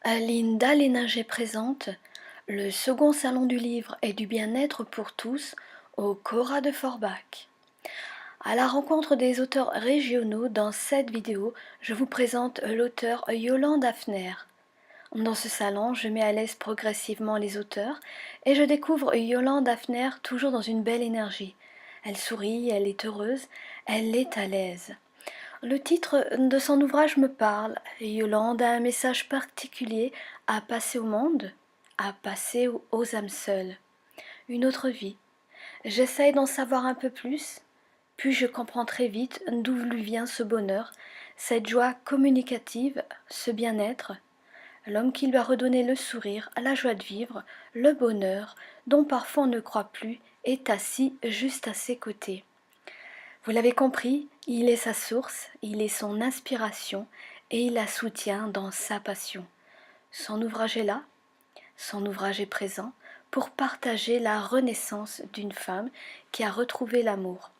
Linda Léninger présente le second salon du livre et du bien-être pour tous au Cora de Forbach. À la rencontre des auteurs régionaux, dans cette vidéo, je vous présente l'auteur Yolande Hafner. Dans ce salon, je mets à l'aise progressivement les auteurs et je découvre Yolande Hafner toujours dans une belle énergie. Elle sourit, elle est heureuse, elle est à l'aise. Le titre de son ouvrage me parle. Yolande a un message particulier à passer au monde, à passer aux âmes seules. Une autre vie. J'essaye d'en savoir un peu plus, puis je comprends très vite d'où lui vient ce bonheur, cette joie communicative, ce bien-être. L'homme qui lui a redonné le sourire, la joie de vivre, le bonheur, dont parfois on ne croit plus, est assis juste à ses côtés. Vous l'avez compris, il est sa source, il est son inspiration et il la soutient dans sa passion. Son ouvrage est là, son ouvrage est présent pour partager la renaissance d'une femme qui a retrouvé l'amour.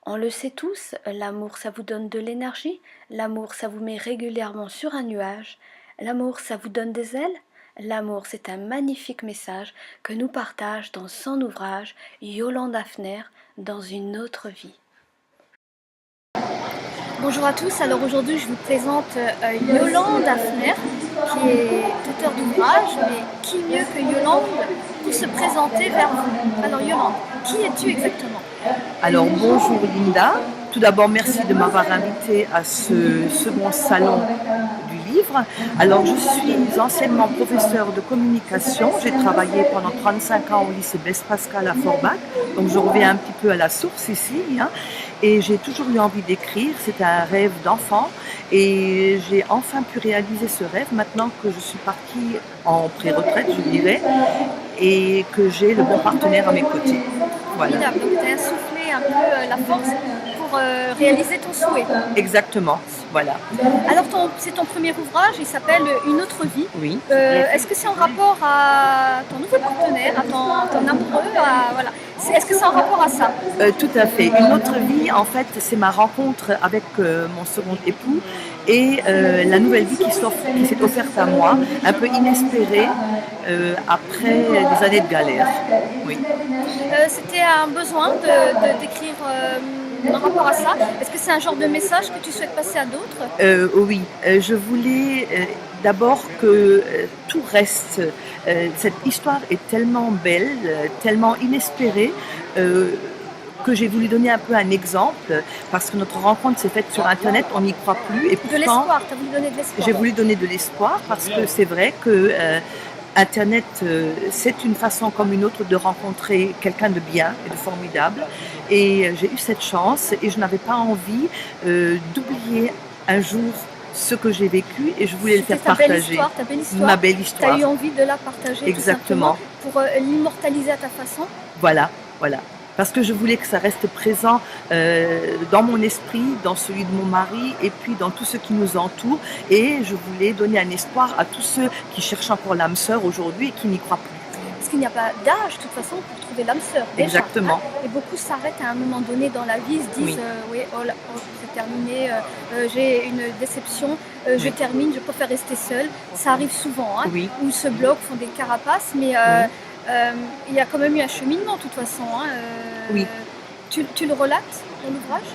On le sait tous, l'amour ça vous donne de l'énergie, l'amour ça vous met régulièrement sur un nuage, l'amour ça vous donne des ailes. L'amour, c'est un magnifique message que nous partage dans son ouvrage Yolande Hafner dans une autre vie. Bonjour à tous, alors aujourd'hui je vous présente Yolande Hafner qui est auteure d'ouvrage, mais qui mieux que Yolande pour se présenter vers vous. Alors Yolande, qui es-tu exactement? Alors bonjour Linda, tout d'abord merci de m'avoir invitée à ce second salon du livre. Alors je suis anciennement professeure de communication, j'ai travaillé pendant 35 ans au lycée Blaise Pascal à Forbach, donc je reviens un petit peu à la source ici, et j'ai toujours eu envie d'écrire, c'était un rêve d'enfant et j'ai enfin pu réaliser ce rêve maintenant que je suis partie en pré-retraite je dirais, et que j'ai le bon partenaire à mes côtés. Voilà. Formidable, donc tu as insufflé un peu la force pour réaliser ton souhait. Exactement, voilà. Alors c'est ton premier ouvrage, il s'appelle Une autre vie. Oui. Est-ce que c'est en rapport à ton nouveau partenaire, à ton amoureux, voilà. Est-ce que c'est en rapport à ça? Tout à fait. Une autre vie, en fait, c'est ma rencontre avec mon second époux et la nouvelle vie qui s'est offerte à moi, un peu inespérée, après des années de galère. Oui. C'était un besoin d'écrire en rapport à ça. Est-ce que c'est un genre de message que tu souhaites passer à d'autres? Oui, je voulais d'abord que tout reste. Cette histoire est tellement belle, tellement inespérée, que j'ai voulu donner un peu un exemple, parce que notre rencontre s'est faite sur Internet, on n'y croit plus. Et pourtant, de l'espoir, tu as voulu donner de l'espoir. J'ai voulu donner de l'espoir, parce que c'est vrai que Internet, c'est une façon comme une autre de rencontrer quelqu'un de bien et de formidable. Et j'ai eu cette chance et je n'avais pas envie d'oublier un jour ce que j'ai vécu et je voulais le faire partager. Ta belle histoire. Ma belle histoire. Tu as eu envie de la partager. Exactement. Tout simplement pour l'immortaliser à ta façon. Voilà, voilà. Parce que je voulais que ça reste présent dans mon esprit, dans celui de mon mari et puis dans tout ce qui nous entoure. Et je voulais donner un espoir à tous ceux qui cherchent encore l'âme sœur aujourd'hui et qui n'y croient plus. Parce qu'il n'y a pas d'âge, de toute façon, pour trouver l'âme sœur. Déjà, exactement. Et beaucoup s'arrêtent à un moment donné dans la vie, se disent oui, c'est terminé, j'ai une déception, je termine, je préfère rester seule. Ça arrive souvent, ou se bloquent, font des carapaces, mais il y a quand même eu un cheminement, de toute façon. Oui. Tu le relates dans l'ouvrage?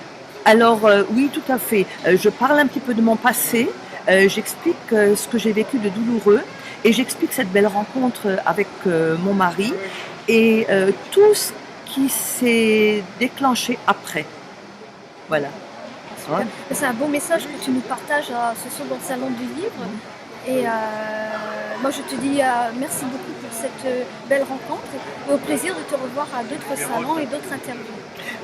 Alors oui, tout à fait. Je parle un petit peu de mon passé, j'explique ce que j'ai vécu de douloureux et j'explique cette belle rencontre avec mon mari et tout ce qui s'est déclenché après. Voilà. Ouais. C'est un beau message que tu nous partages à ce second salon du livre. Et moi je te dis merci beaucoup pour cette belle rencontre et au plaisir de te revoir à d'autres salons et d'autres interviews.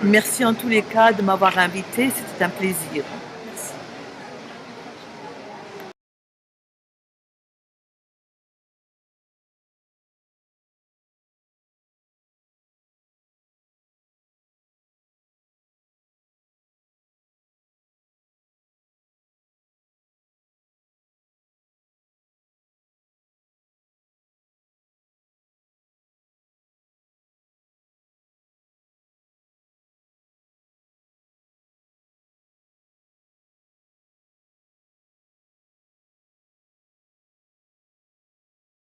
Merci en tous les cas de m'avoir invitée, c'était un plaisir.